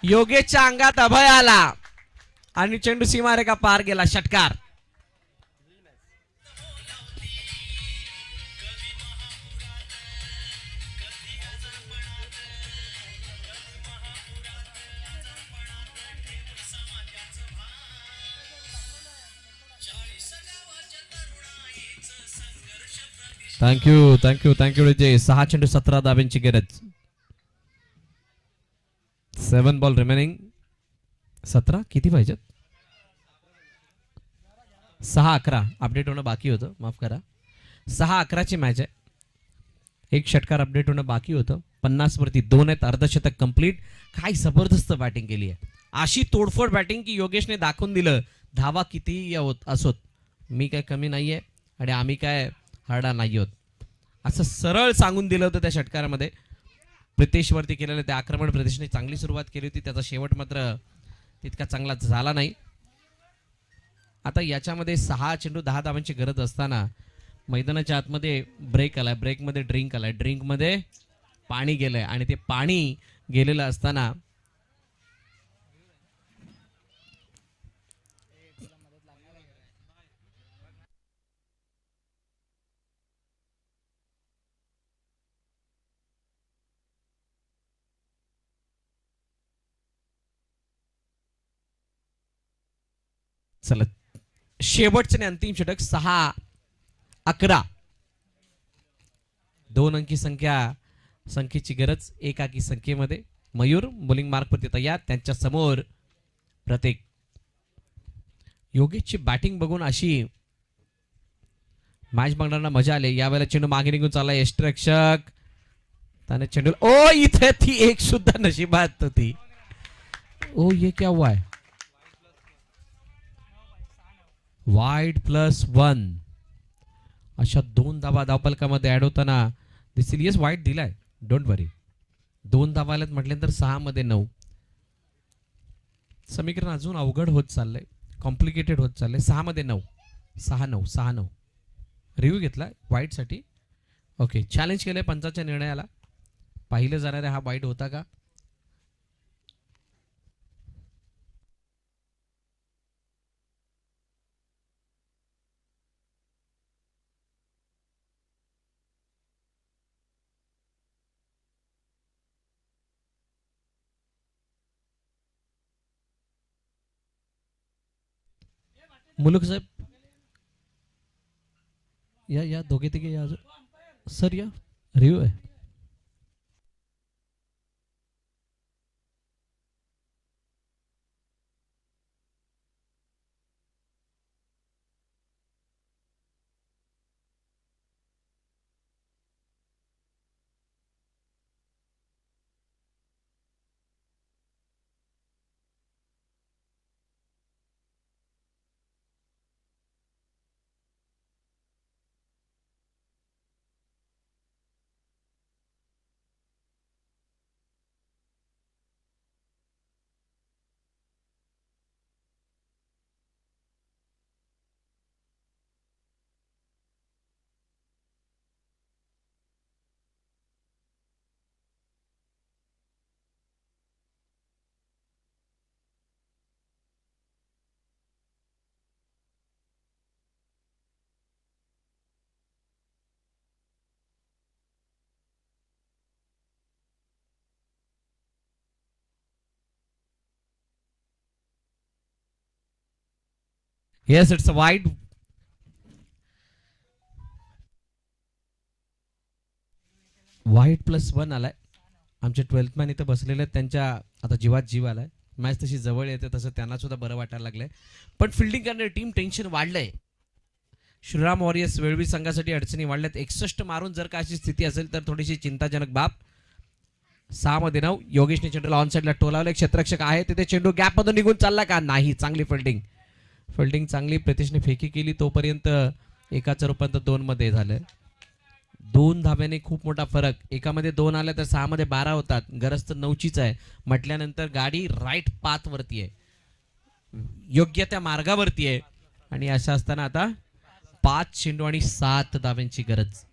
योगेशच्या अंगात अभय आला आणि चेंडू सीमारेखा पार गेला. षटकार. Thank you DJ. 6 चेंडू 17 धाब्यांची गरज. 7 बॉल रिमेनिंग. 17 किती पाहिजेत? 6-11 अपडेट होणं बाकी होतं, माफ करा. 6-11 ची मॅच आहे. एक षटकार अपडेट होणं बाकी होतं. 50 वरती 2 आहेत, अर्धशतक कंप्लीट. काय जबरदस्त बॅटिंग केली आहे. अशी तोडफोड बॅटिंग की योगेशने दाखवून दिलं धावा कितीही असोत, मी काय कमी नाहीये आणि आम्ही काय हरडा नाही आहोत असं सरळ सांगून दिलं होतं त्या षटकारामध्ये. प्रितेशवरती केलेलं ते आक्रमण प्रितेशने चांगली सुरुवात केली होती, त्याचा शेवट मात्र तितका चांगला झाला नाही. आता याच्यामध्ये 6 चेंडू 10 धावांची गरज असताना मैदानाच्या आतमध्ये ब्रेक आलाय, ब्रेकमध्ये ड्रिंक आलाय, ड्रिंकमध्ये पाणी गेलंय आणि ते पाणी गेलेलं असताना चला शेवटचे आणि अंतिम षटक 6-11. 2 अंकी संख्येची गरज, 1 अंकी संख्येमध्ये. मयूर बॉलिंग मार्कवरती तयार, त्यांच्या समोर प्रत्येक. योगेशची बॅटिंग बघून अशी मॅच बघणाऱ्यांना मजा आली. यावेळेला चेंडू मागे निघून चालला यष्टरक्षक त्याने चेंडू ओ इथे ती एक सुद्धा नशिबात होती. ओ ये क्या हुआ है. वाईड +1 अशा 2 धावा धावपलकामध्ये ऍड होताना दिसतील. येस वाईड दिलाय, डोंट वरी. 2 धावा आल्यात म्हटल्यानंतर 6 मध्ये 9. समीकरण अजून अवघड होत चाललंय, कॉम्प्लिकेटेड होत चाललंय. 6 मध्ये 9, 6-9 रिव्ह्यू घेतला वाईड साठी. ओके, चॅलेंज केलंय पंचाच्या निर्णयाला. पाहिलं जाणारे हा वाईड होता का. मुलुक साहेब या दोघे तिघे या सर, या रिव्ह्यू आहे. Yes it's a wide. Wide +1 आलाय. आमचे 12th मॅन इथे बसलेले आहेत, त्यांच्या आता जीवात जीव आलाय. मॅच तशी जवळ येते तसं त्यांना सुद्धा बरं वाटायला लागलंय. पण फिल्डिंग करणारी टीम टेन्शन वाढलंय. श्रीराम वॉरियर्स वेळवी संघासाठी अडचणी वाढल्यात. 61 मारून जर का अशी स्थिती असेल तर थोडीशी चिंताजनक बाब. 6 मध्ये 9. योगेशने चेंडूला ऑन साईडला टोलावलं. क्षेत्ररक्षक आहे तिथे, चेंडू गॅप मधून निघून चालला का नाही. चांगली फिल्डिंग चांगली. प्रितेशने फेकी केली तोपर्यंत एकाच्या रूपांतर 2 मध्ये झालं. 2 धाब्याने खूप मोठा फरक. एकामध्ये 2 आले तर 6 मध्ये 12 होतात. गरज तर 9चीच आहे म्हटल्यानंतर गाडी राईट पाथ वरती आहे, योग्य त्या मार्गावरती आहे. आणि अशा असताना आता 5 चेंडू आणि 7 धाब्यांची गरज.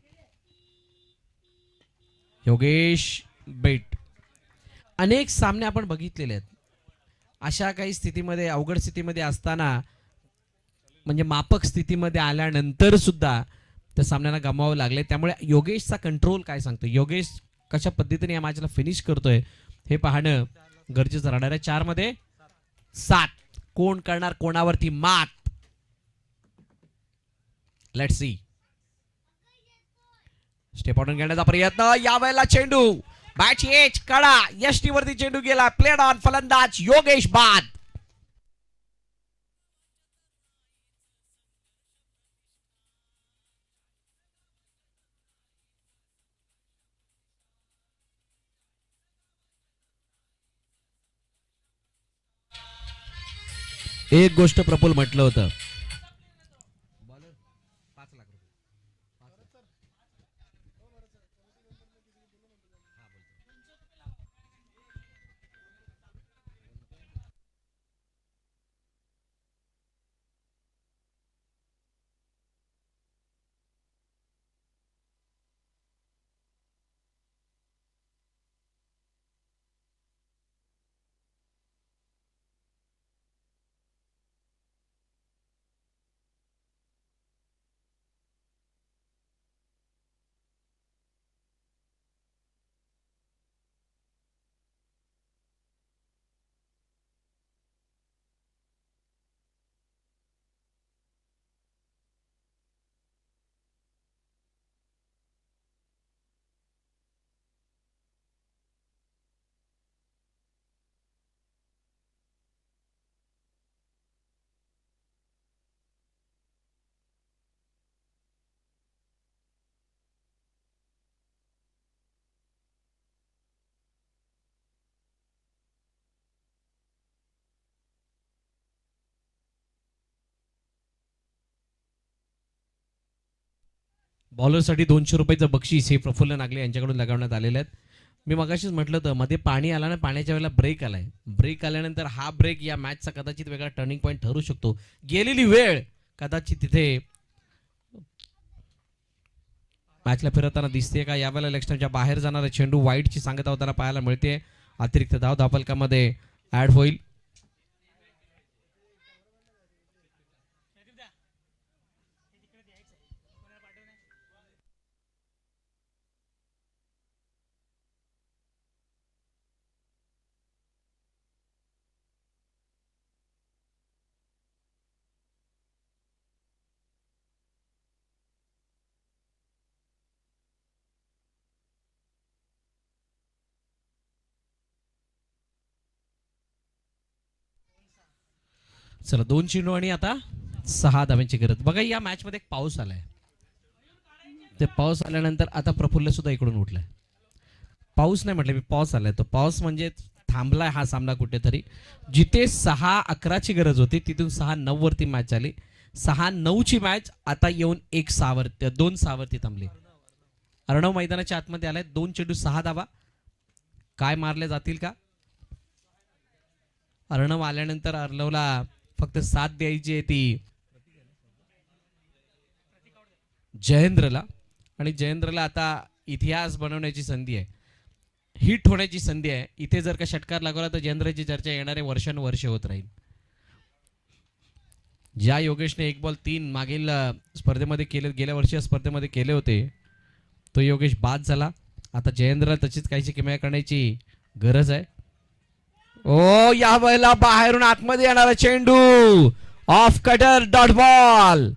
योगेश बेट अनेक सामने आपण बघितलेले आहेत. अशा काही स्थितीमध्ये, अवघड स्थितीमध्ये असताना, म्हणजे मापक स्थितीमध्ये आल्यानंतर सुद्धा त्या सामन्याला गमावं लागले. त्यामुळे योगेशचा कंट्रोल काय सांगतो, योगेश कशा पद्धतीने या मॅचला फिनिश करतोय हे पाहणं गरजेचं राहणार आहे. 4 मध्ये 7 कोण करणार कोणावरती मात. Let's see. स्टेप आउट घेण्याचा प्रयत्न. यावेळेला चेंडू बॅटची एज कडा यष्टीवरती चेंडू गेला. प्लेड ऑन, फलंदाज योगेश बाद. एक गोष्ट प्रफुल म्हटलं होतं, बॉलरसाठी 200 रुपयाचं बक्षीस हे प्रफुल्ल नागले यांच्याकडून लगावण्यात आलेले आहेत. मी मगाशीच म्हटलं होतं, मध्ये पाणी आला ना, पाण्याच्या वेळेला ब्रेक आलाय. ब्रेक आल्यानंतर हा ब्रेक या मॅचचा कदाचित वेगळा टर्निंग पॉईंट ठरू शकतो. गेलेली वेळ कदाचित तिथे मॅचला फिरताना दिसते का. यावेळेला लेगस्टंपच्या बाहेर जाणारा चेंडू वाईटची सांगता होताना पाहायला मिळते. अतिरिक्त धाव धापलकामध्ये ऍड होईल. चला 2 चेंडू आणि आता 6 धावांची गरज. बघा या मॅच मध्ये एक पाऊस आलाय. ते पाऊस आल्यानंतर आता प्रफुल्ल सुद्धा इकडून उठलाय. पाऊस नाही म्हटलं मी, पाऊस आलाय. तो पाऊस म्हणजे थांबलाय हा सामना कुठेतरी. जिथे 6-11ची गरज होती तिथून 6-9 वरती मॅच झाली. 6-9 ची मॅच आता येऊन 1-6 वरती 2-6 वरती थांबली. अर्णव मैदानाच्या आतमध्ये आलाय. 2 चेंडू 6 धावा काय मारले जातील का. अर्णव आल्यानंतर अर्णवला फक्त साथ द्यायची आहे ती जयेंद्रला. आणि जयेंद्रला आता इतिहास बनवण्याची संधी आहे, हिट होण्याची संधी आहे. इथे जर का षटकार लागला तर जयेंद्रची चर्चा येणारे वर्षानुवर्ष होत राहील. ज्या योगेशने 1 बॉल 3 मागील स्पर्धेमध्ये केले, गेल्या वर्षी स्पर्धेमध्ये केले होते, तो योगेश बाद झाला. आता जयेंद्रला तशीच काहीशी किमया करण्याची गरज आहे. ओ या वेळेला बाहेरून आतमध्ये येणारा चेंडू ऑफ कटर डॉट बॉल.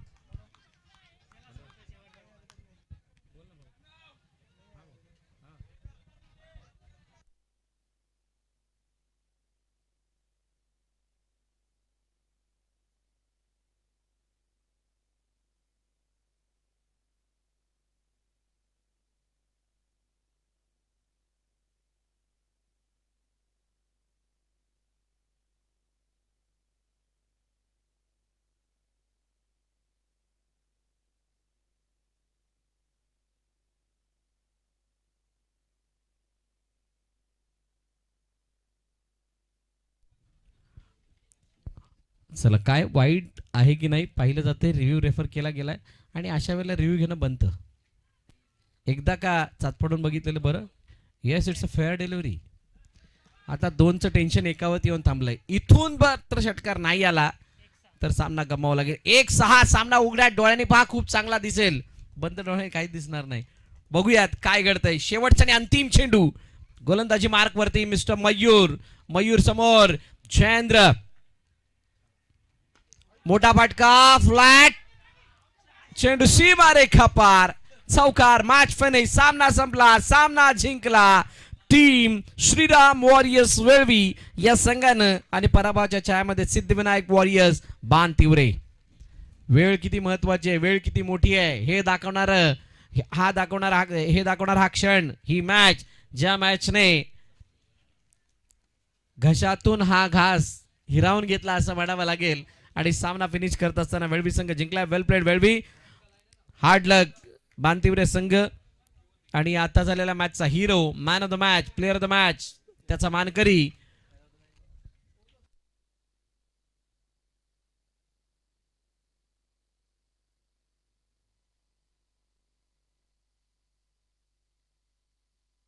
चला काय वाईट आहे की नाही पाहिलं जाते. रिव्ह्यू रेफर केला गेलाय आणि अशा वेळेला रिव्ह्यू घेणं बनतं. एकदा का चाचपडून बघितलेलं बरं. Yes it's a fair delivery. आता 2चं टेन्शन एकावरती येऊन थांबलंय. इथून तर षटकार नाही आला तर सामना गमावा लागेल. 1-6 सामना उघड्या डोळ्यांनी पहा, खूप चांगला दिसेल. बंद डोळे काही दिसणार नाही. बघूयात काय घडतंय. शेवटचा आणि अंतिम चेंडू गोलंदाजी मार्क वरती मिस्टर मयूर. मयूर समोर जयेंद्र. मोठा फटका फ्लॅट चेंडू सीमा रेखा पार. चौकार. Match finish. सामना संपला. सामना जिंकला टीम श्रीराम वॉरियर्स वेळवी या संघानं आणि पराभवाच्या छायामध्ये सिद्धिविनायक वॉरियर्स बाण तिवरे. वेळ किती महत्वाची आहे, वेळ किती मोठी आहे हे दाखवणार हा क्षण, ही मॅच ज्या मॅचने घशातून हा घास हिरावून घेतला असं म्हणावं लागेल आणि सामना फिनिश करत असताना वेळवी संघ जिंकला. वेल प्लेड वेळवी. हार्ड लक बांतिवरे संघ. आणि आता झालेल्या मॅचचा hero, man of the match, player of the match, त्याचा मानकरी